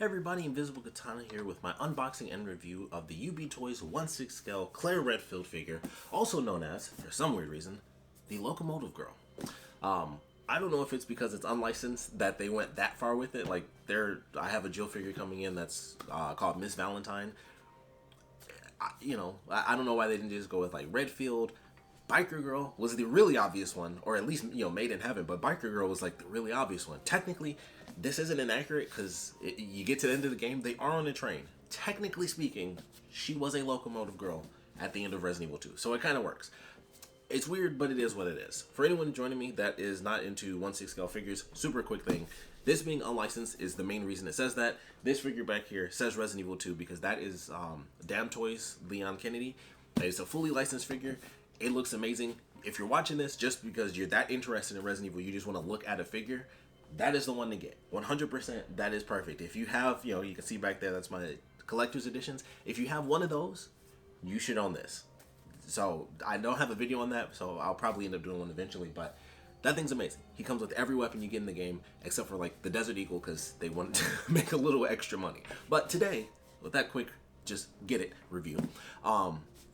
Hey everybody, Invisiblekatana here with my unboxing and review of the UB Toys 1/6 scale Claire Redfield figure, also known as, for some weird reason, the Locomotive Girl. I don't know if it's because it's unlicensed that they went that far with it. Like, I have a Jill figure coming in that's called Miss Valentine. I don't know why they didn't just go with like Redfield. Biker Girl was the really obvious one, or at least, Maiden haven't, but Biker Girl was like the really obvious one. Technically, this isn't inaccurate because you get to the end of the game, they are on a train. Technically speaking, she was a Locomotive Girl at the end of Resident Evil 2, so it kind of works. It's weird, but it is what it is. For anyone joining me that is not into 1/6 scale figures, super quick thing. This being unlicensed is the main reason it says that. This figure back here says Resident Evil 2 because that is Damn Toys Leon Kennedy. It's a fully licensed figure. It looks amazing. If you're watching this just because you're that interested in Resident Evil, you just want to look at a figure, that is the one to get. 100%, that is perfect. If you have, you can see back there, that's my collector's editions. If you have one of those, you should own this. So I don't have a video on that, so I'll probably end up doing one eventually, but that thing's amazing. He comes with every weapon you get in the game, except for like the Desert Eagle, because they wanted to make a little extra money. But today, with that quick, just get it review,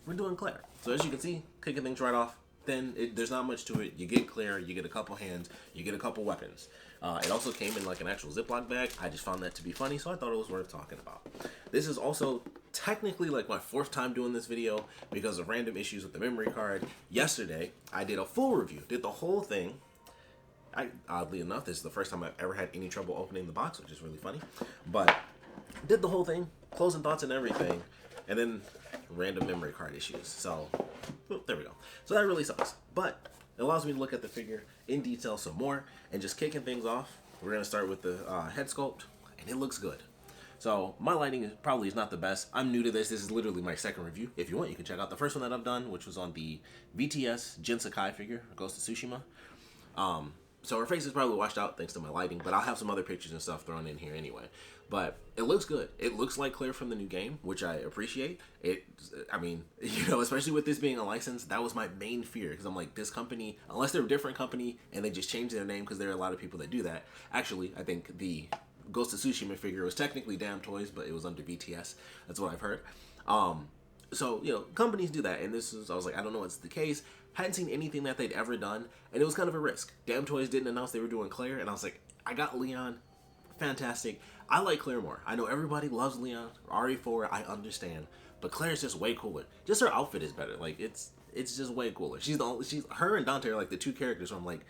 we're doing Claire. So as you can see, kicking things right off, there's not much to it. You get Claire, you get a couple hands, you get a couple weapons. It also came in like an actual Ziploc bag. I just found that to be funny, so I thought it was worth talking about. This is also technically like my 4th time doing this video because of random issues with the memory card. Yesterday, I did a full review, did the whole thing. Oddly enough, this is the first time I've ever had any trouble opening the box, which is really funny. But did the whole thing, closing thoughts and everything, and then random memory card issues. So, there we go. So that really sucks. But it allows me to look at the figure in detail some more. And just kicking things off, we're going to start with the head sculpt. And it looks good. So my lighting is not the best. I'm new to this. This is literally my 2nd review. If you want, you can check out the first one that I've done, which was on the VTS Jin Sakai figure, Ghost of Tsushima. So her face is probably washed out thanks to my lighting, but I'll have some other pictures and stuff thrown in here anyway. But it looks good. It looks like Claire from the new game, which I appreciate. Especially with this being a license, that was my main fear. Because I'm like, this company, unless they're a different company and they just changed their name, because there are a lot of people that do that. Actually, I think the Ghost of Tsushima figure was technically Damn Toys, but it was under BTS. That's what I've heard. So, companies do that, and I was like, I don't know what's the case. Hadn't seen anything that they'd ever done, and it was kind of a risk. Damn Toys didn't announce they were doing Claire, and I was like, I got Leon, fantastic. I like Claire more. I know everybody loves Leon, RE4, I understand, but Claire's just way cooler. Just her outfit is better. Like, it's just way cooler. Her and Dante are like the 2 characters where I'm like,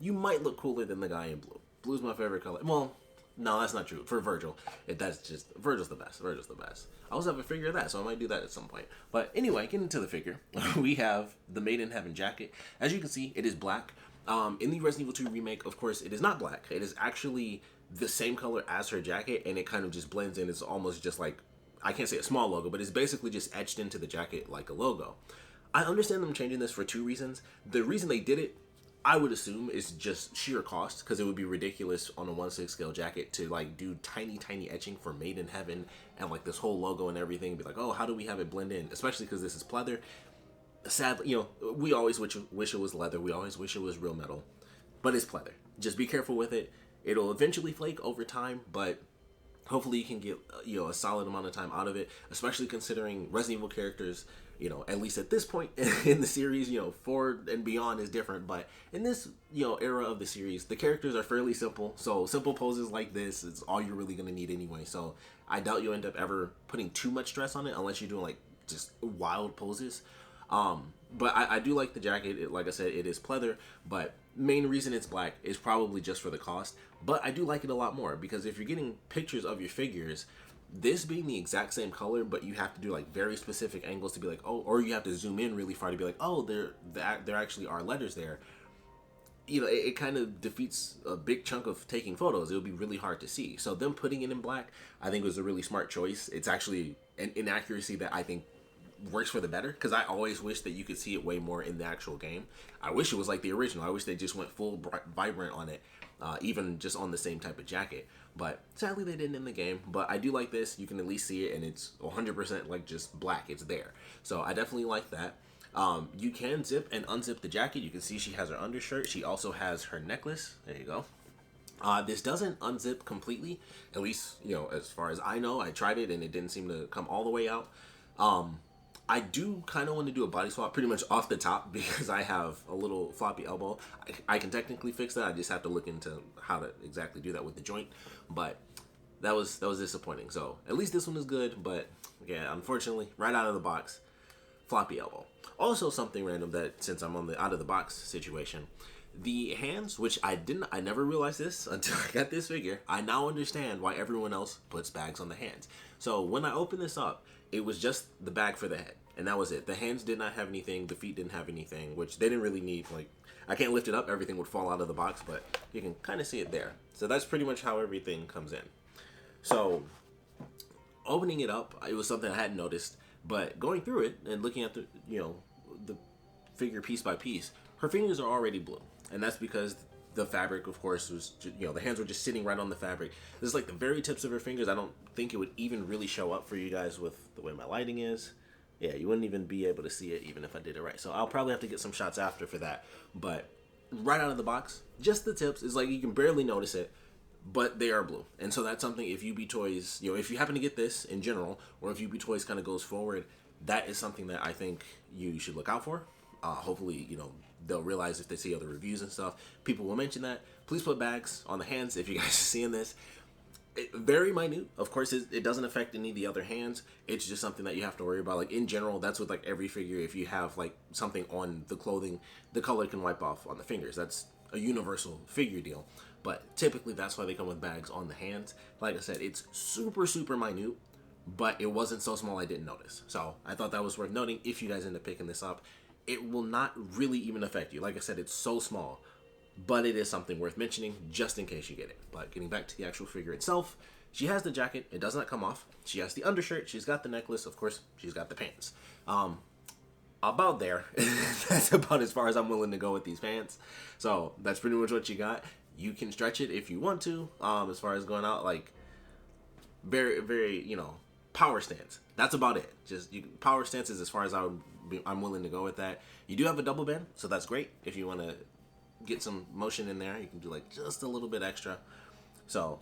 you might look cooler than the guy in blue. Blue's my favorite color. Well, no, that's not true. For Virgil, Virgil's the best. Virgil's the best. I also have a figure of that, so I might do that at some point. But anyway, getting into the figure, we have the Maiden Heaven jacket. As you can see, it is black. In the Resident Evil 2 remake, of course, it is not black. It is actually the same color as her jacket, and it kind of just blends in. It's almost just like, I can't say a small logo, but it's basically just etched into the jacket like a logo. I understand them changing this for 2 reasons. The reason they did it, I would assume, is just sheer cost, because it would be ridiculous on a 1/6 scale jacket to like do tiny etching for Maiden Heaven and like this whole logo and everything, and be like, oh, how do we have it blend in? Especially because this is pleather. Sadly, we always wish it was leather. We always wish it was real metal, but it's pleather. Just be careful with it. It'll eventually flake over time, but hopefully you can get a solid amount of time out of it, especially considering Resident Evil characters, at least at this point in the series, 4 and beyond is different, but in this, era of the series, the characters are fairly simple, so simple poses like this is all you're really going to need anyway, so I doubt you'll end up ever putting too much stress on it unless you're doing, like, just wild poses. But I do like the jacket. Like I said, it is pleather, but main reason it's black is probably just for the cost, but I do like it a lot more, because if you're getting pictures of your figures, this being the exact same color, but you have to do like very specific angles to be like, oh, or you have to zoom in really far to be like, oh, there actually are letters there. It kind of defeats a big chunk of taking photos. It would be really hard to see. So them putting it in black, I think, was a really smart choice. It's actually an inaccuracy that I think works for the better, because I always wish that you could see it way more in the actual game. I wish it was like the original. I wish they just went full vibrant on it, even just on the same type of jacket, but sadly they didn't in the game. But I do like this. You can at least see it, and it's 100% like just black. It's there, so I definitely like that. You can zip and unzip the jacket. You can see she has her undershirt. She also has her necklace. There you go. This doesn't unzip completely, at least, as far as I know. I tried it and it didn't seem to come all the way out. I do kind of want to do a body swap pretty much off the top because I have a little floppy elbow. I can technically fix that. I just have to look into how to exactly do that with the joint. But that was disappointing. So at least this one is good. But yeah, unfortunately, right out of the box, floppy elbow. Also something random that since I'm on the out of the box situation, the hands, which I never realized this until I got this figure. I now understand why everyone else puts bags on the hands. So when I opened this up, it was just the bag for the head, and that was it. The hands did not have anything, the feet didn't have anything, which they didn't really need. Like, I can't lift it up, everything would fall out of the box, but you can kind of see it there. So that's pretty much how everything comes in. So opening it up, it was something I hadn't noticed, but going through it and looking at the figure piece by piece, her fingers are already blue. And that's because the fabric, of course, was, the hands were just sitting right on the fabric. This is like the very tips of her fingers. I don't think it would even really show up for you guys with the way my lighting is. Yeah, you wouldn't even be able to see it even if I did it right. So I'll probably have to get some shots after for that. But right out of the box, just the tips. It's like you can barely notice it, but they are blue. And so that's something, if UB Toys, if you happen to get this in general, or if UB Toys kind of goes forward, that is something that I think you should look out for. Hopefully, they'll realize if they see other reviews and stuff. People will mention that. Please put bags on the hands if you guys are seeing this. Very minute. Of course, it doesn't affect any of the other hands. It's just something that you have to worry about. Like, in general, that's with, like, every figure. If you have, like, something on the clothing, the color can wipe off on the fingers. That's a universal figure deal. But typically, that's why they come with bags on the hands. Like I said, it's super, super minute. But it wasn't so small I didn't notice. So I thought that was worth noting if you guys end up picking this up. It will not really even affect you. Like I said, it's so small, but it is something worth mentioning just in case you get it. But getting back to the actual figure itself, she has the jacket. It does not come off. She has the undershirt. She's got the necklace. Of course, she's got the pants. About there. That's about as far as I'm willing to go with these pants. So that's pretty much what you got. You can stretch it if you want to. As far as going out, like, very, very, power stance. That's about it. Just power stance is as far as I'm willing to go with that. You do have a double bend, so that's great. If you want to get some motion in there, you can do like just a little bit extra. So,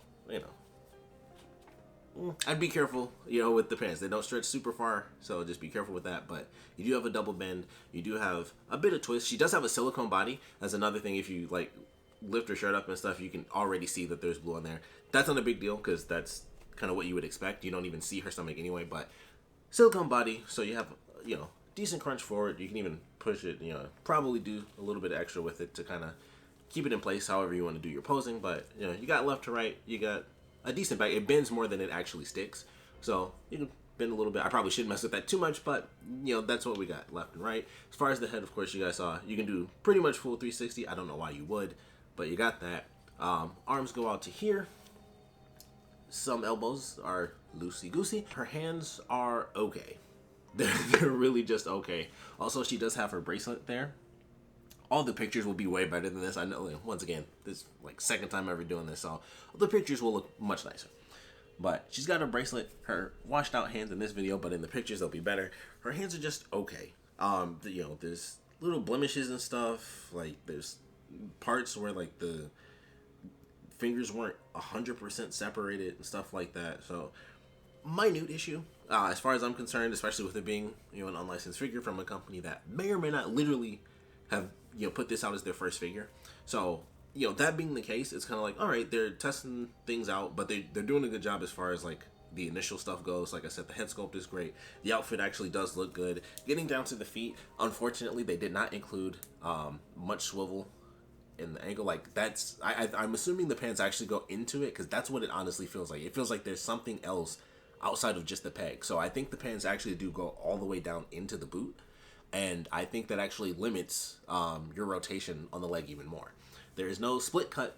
I'd be careful, with the pants. They don't stretch super far, so just be careful with that. But you do have a double bend. You do have a bit of twist. She does have a silicone body. That's another thing. If you like lift her shirt up and stuff, you can already see that there's blue on there. That's not a big deal because that's kind of what you would expect. You don't even see her stomach anyway, but silicone body, so you have, decent crunch forward. You can even push it, probably do a little bit extra with it to kind of keep it in place however you want to do your posing. But, you got left to right, you got a decent back. It bends more than it actually sticks, so you can bend a little bit. I probably shouldn't mess with that too much, but, that's what we got left and right. As far as the head, of course, you guys saw, you can do pretty much full 360. I don't know why you would, but you got that. Arms go out to here. Some elbows are loosey-goosey. Her hands are okay. They're really just okay. Also, she does have her bracelet there. All the pictures will be way better than this. I know, once again, this is like second time ever doing this, so the pictures will look much nicer. But she's got a bracelet, her washed out hands in this video, but in the pictures they'll be better. Her hands are just okay. There's little blemishes and stuff. Like, there's parts where like the fingers weren't 100% separated and stuff like that. So, minute issue. As far as I'm concerned, especially with it being, an unlicensed figure from a company that may or may not literally have, put this out as their first figure. So, that being the case, it's kind of like, all right, they're testing things out, but they're doing a good job as far as, like, the initial stuff goes. Like I said, the head sculpt is great. The outfit actually does look good. Getting down to the feet, unfortunately, they did not include much swivel in the ankle. Like, that's, I'm assuming the pants actually go into it, because that's what it honestly feels like. It feels like there's something else outside of just the peg. So I think the pants actually do go all the way down into the boot, and I think that actually limits your rotation on the leg even more. There is no split cut.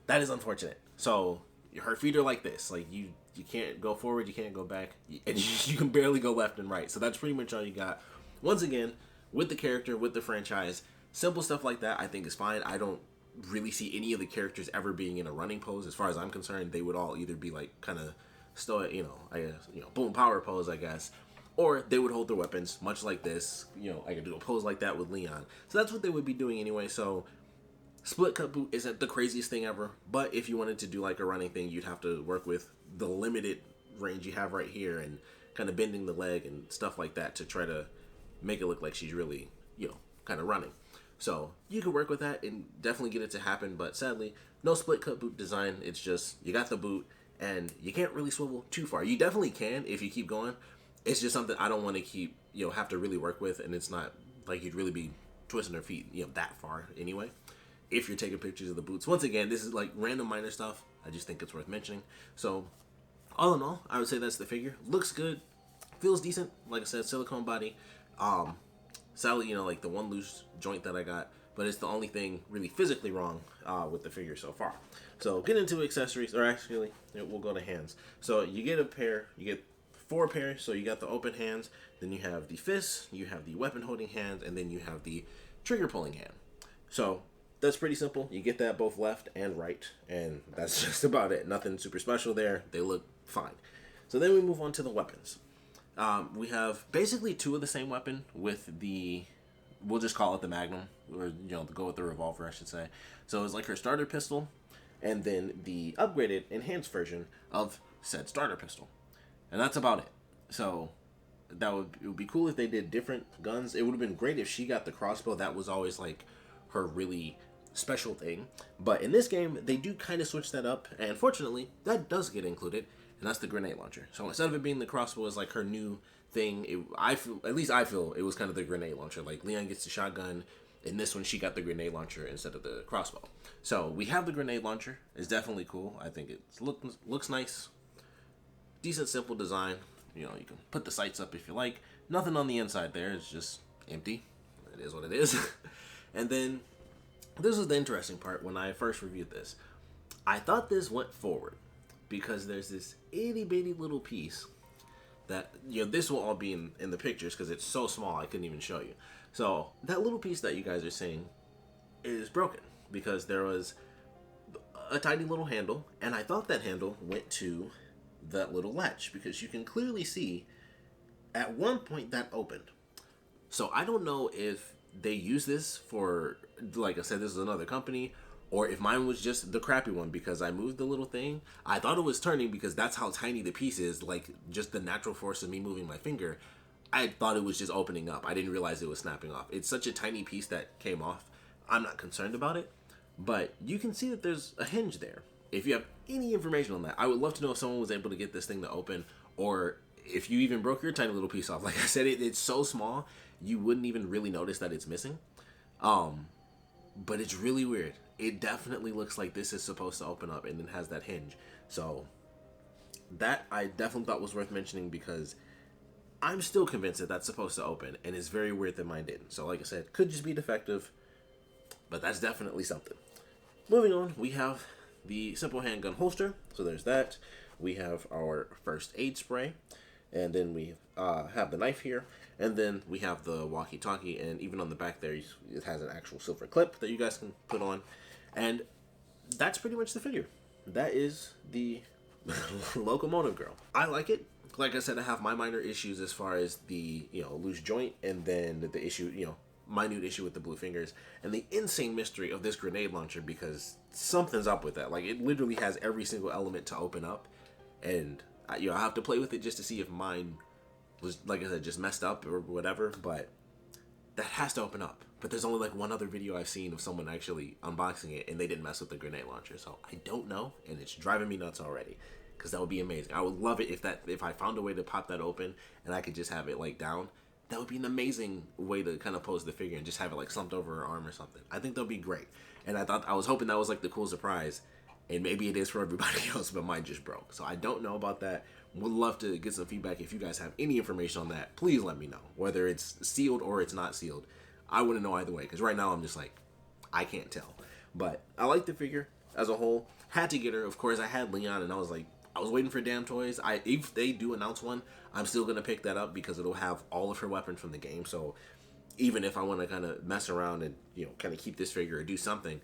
That is unfortunate. So her feet are like this. Like, you can't go forward, you can't go back, and you can barely go left and right. So that's pretty much all you got. Once again, with the character, with the franchise, simple stuff like that I think is fine. I don't really see any of the characters ever being in a running pose. As far as I'm concerned, they would all either be like kind of stoic, I guess, boom, power pose, I guess, or they would hold their weapons, much like this. I could do a pose like that with Leon. So that's what they would be doing anyway. So Split cut boot isn't the craziest thing ever, but if you wanted to do like a running thing, you'd have to work with the limited range you have right here and kind of bending the leg and stuff like that to try to make it look like she's really, kind of running. So you can work with that and definitely get it to happen, but sadly, no split cut boot design. It's just, you got the boot and you can't really swivel too far. You definitely can if you keep going. It's just something I don't want to keep, have to really work with, and it's not like you'd really be twisting her feet, that far anyway. If you're taking pictures of the boots. Once again, this is like random minor stuff. I just think it's worth mentioning. So, all in all, I would say that's the figure. Looks good. Feels decent. Like I said, silicone body. Sadly, like the one loose joint that I got, but it's the only thing really physically wrong with the figure so far. So, get into accessories, or actually, we'll go to hands. So, you get a pair, you get 4 pairs. So, you got the open hands, then you have the fists, you have the weapon holding hands, and then you have the trigger pulling hand. So, that's pretty simple. You get that both left and right, and that's just about it. Nothing super special there. They look fine. So then we move on to the weapons. We have basically 2 of the same weapon with the, we'll just call it the Magnum, or go with the revolver, I should say. So it's like her starter pistol, and then the upgraded, enhanced version of said starter pistol, and that's about it. So it would be cool if they did different guns. It would have been great if she got the crossbow. That was always like her really special thing, but in this game they do kind of switch that up, and fortunately that does get included, and that's the grenade launcher. So instead of it being the crossbow as like her new thing, I feel it was kind of the grenade launcher. Like Leon gets the shotgun, in this one she got the grenade launcher instead of the crossbow. So we have the grenade launcher. It's definitely cool. I think it looks nice, decent, simple design. You can put the sights up if you like. Nothing on the inside there. It's just empty. It is what it is. And then this is the interesting part. When I first reviewed this, I thought this went forward because there's this itty bitty little piece that, this will all be in the pictures because it's so small I couldn't even show you. So that little piece that you guys are seeing is broken because there was a tiny little handle, and I thought that handle went to that little latch because you can clearly see at one point that opened. So I don't know if they use this for, like I said, this is another company, or if mine was just the crappy one because I moved the little thing. I thought it was turning because that's how tiny the piece is, like just the natural force of me moving my finger. I thought it was just opening up. I didn't realize it was snapping off. It's such a tiny piece that came off. I'm not concerned about it, but you can see that there's a hinge there. If you have any information on that, I would love to know if someone was able to get this thing to open, or if you even broke your tiny little piece off. Like I said, it's so small you wouldn't even really notice that it's missing. But it's really weird. It definitely looks like this is supposed to open up and then has that hinge. So that I definitely thought was worth mentioning because I'm still convinced that that's supposed to open, and it's very weird that mine didn't. So like I said, could just be defective, but that's definitely something. Moving on, we have the simple handgun holster. So there's that. We have our first aid spray, and then we have the knife here, and then we have the walkie-talkie, and even on the back there, it has an actual silver clip that you guys can put on, and that's pretty much the figure. That is the Locomotive girl. I like it. Like I said, I have my minor issues as far as the, loose joint, and then the issue, minute issue with the blue fingers, and the insane mystery of this grenade launcher, because something's up with that. Like, it literally has every single element to open up, and I have to play with it just to see if mine was, like I said, just messed up or whatever, but that has to open up. But there's only like one other video I've seen of someone actually unboxing it, and they didn't mess with the grenade launcher, so I don't know, and it's driving me nuts already, because that would be amazing. I would love it if I found a way to pop that open and I could just have it like down. That would be an amazing way to kind of pose the figure and just have it like slumped over her arm or something. I think that would be great. And I was hoping that was like the cool surprise, and maybe it is for everybody else, but mine just broke. So I don't know about that. Would love to get some feedback. If you guys have any information on that, please let me know. Whether it's sealed or it's not sealed, I wouldn't know either way, because right now I'm just like, I can't tell. But I like the figure as a whole. Had to get her. Of course, I had Leon, and I was like, I was waiting for damn toys. If they do announce one, I'm still going to pick that up because it'll have all of her weapons from the game. So even if I want to kind of mess around and, kind of keep this figure or do something,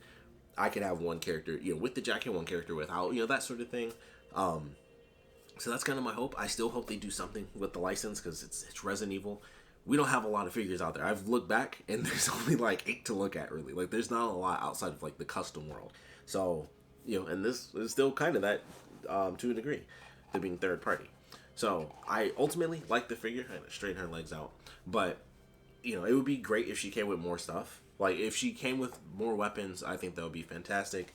I could have one character, with the jacket, one character without, that sort of thing. So that's kind of my hope. I still hope they do something with the license because it's Resident Evil. we don't have a lot of figures out there. I've looked back and there's only like 8 to look at, really. Like, there's not a lot outside of like the custom world. So, and this is still kind of that to a degree, to being third party. So I ultimately like the figure. I straighten her legs out, but it would be great if she came with more stuff. Like, if she came with more weapons, I think that would be fantastic.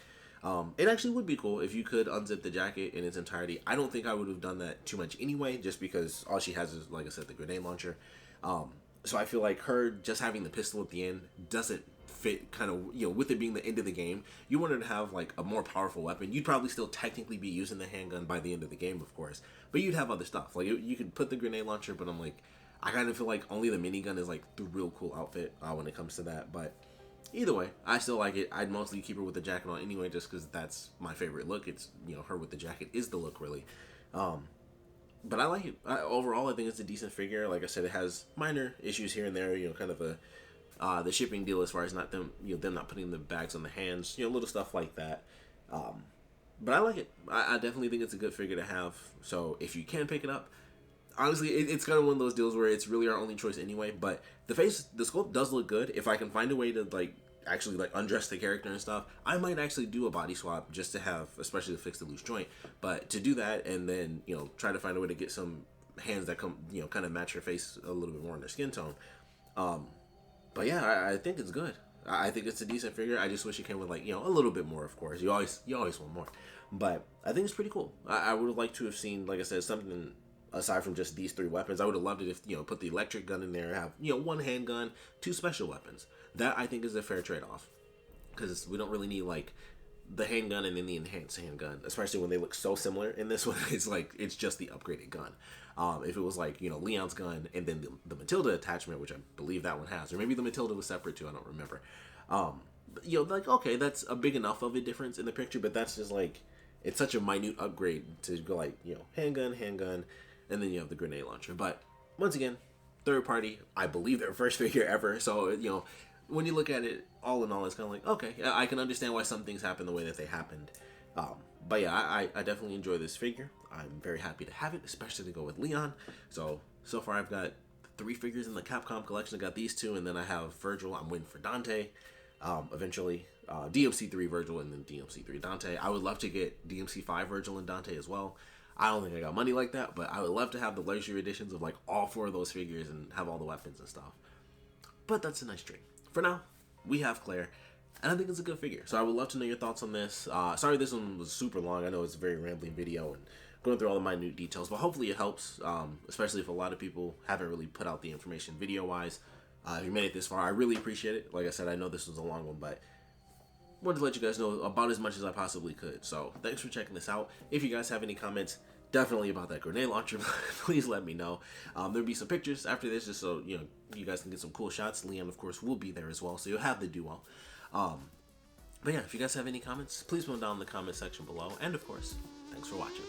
It actually would be cool if you could unzip the jacket in its entirety. I don't think I would have done that too much anyway, just because all she has is, like I said, the grenade launcher. So I feel like her just having the pistol at the end doesn't fit, kind of, with it being the end of the game. You wanted to have like a more powerful weapon. You'd probably still technically be using the handgun by the end of the game, of course, but you'd have other stuff. Like, you could put the grenade launcher, but I'm like, I kind of feel like only the minigun is like the real cool outfit when it comes to that. But either way, I still like it. I'd mostly keep her with the jacket on anyway, just because that's my favorite look. It's, her with the jacket is the look, really. But I like it. Overall, I think it's a decent figure. Like I said, it has minor issues here and there. Kind of the shipping deal as far as not them, them not putting the bags on the hands. Little stuff like that. But I like it. I definitely think it's a good figure to have. So if you can pick it up, honestly, it's kind of one of those deals where it's really our only choice anyway. But the sculpt does look good. If I can find a way to actually undress the character and stuff, I might actually do a body swap just to have, especially to fix the loose joint. But to do that and then try to find a way to get some hands that come kind of match her face a little bit more in their skin tone. But yeah, I think it's good. I think it's a decent figure. I just wish it came with a little bit more. Of course, you always want more. But I think it's pretty cool. I would have liked to have seen, like I said, something aside from just these 3 weapons. I would have loved it if, put the electric gun in there, have, 1 handgun, 2 special weapons. That, I think, is a fair trade-off. Because we don't really need, the handgun and then the enhanced handgun. Especially when they look so similar in this one. It's just the upgraded gun. If it was, Leon's gun and then the Matilda attachment, which I believe that one has. Or maybe the Matilda was separate, too. I don't remember. Okay, that's a big enough of a difference in the picture. But that's just, it's such a minute upgrade to go, handgun, and then you have the grenade launcher. But once again, third party, I believe their first figure ever. So, when you look at it, all in all, it's kind of okay, I can understand why some things happen the way that they happened. But yeah, I definitely enjoy this figure. I'm very happy to have it, especially to go with Leon. So far I've got 3 figures in the Capcom collection. I got these 2, and then I have Virgil. I'm waiting for Dante. Eventually, DMC3 Virgil and then DMC3 Dante. I would love to get DMC5 Virgil and Dante as well. I don't think I got money like that, but I would love to have the luxury editions of all 4 of those figures and have all the weapons and stuff. But that's a nice trade. For now, we have Claire, and I think it's a good figure. So I would love to know your thoughts on this. Sorry this one was super long. I know it's a very rambling video and going through all the minute details, but hopefully it helps, especially if a lot of people haven't really put out the information video-wise. If you made it this far, I really appreciate it. Like I said, I know this was a long one, but wanted to let you guys know about as much as I possibly could. So thanks for checking this out. If you guys have any comments, definitely about that grenade launcher, please let me know. There'll be some pictures after this, just so you guys can get some cool shots. Leon, of course, will be there as well, so you'll have the duo. But yeah, if you guys have any comments, please put them down in the comment section below. And of course, thanks for watching.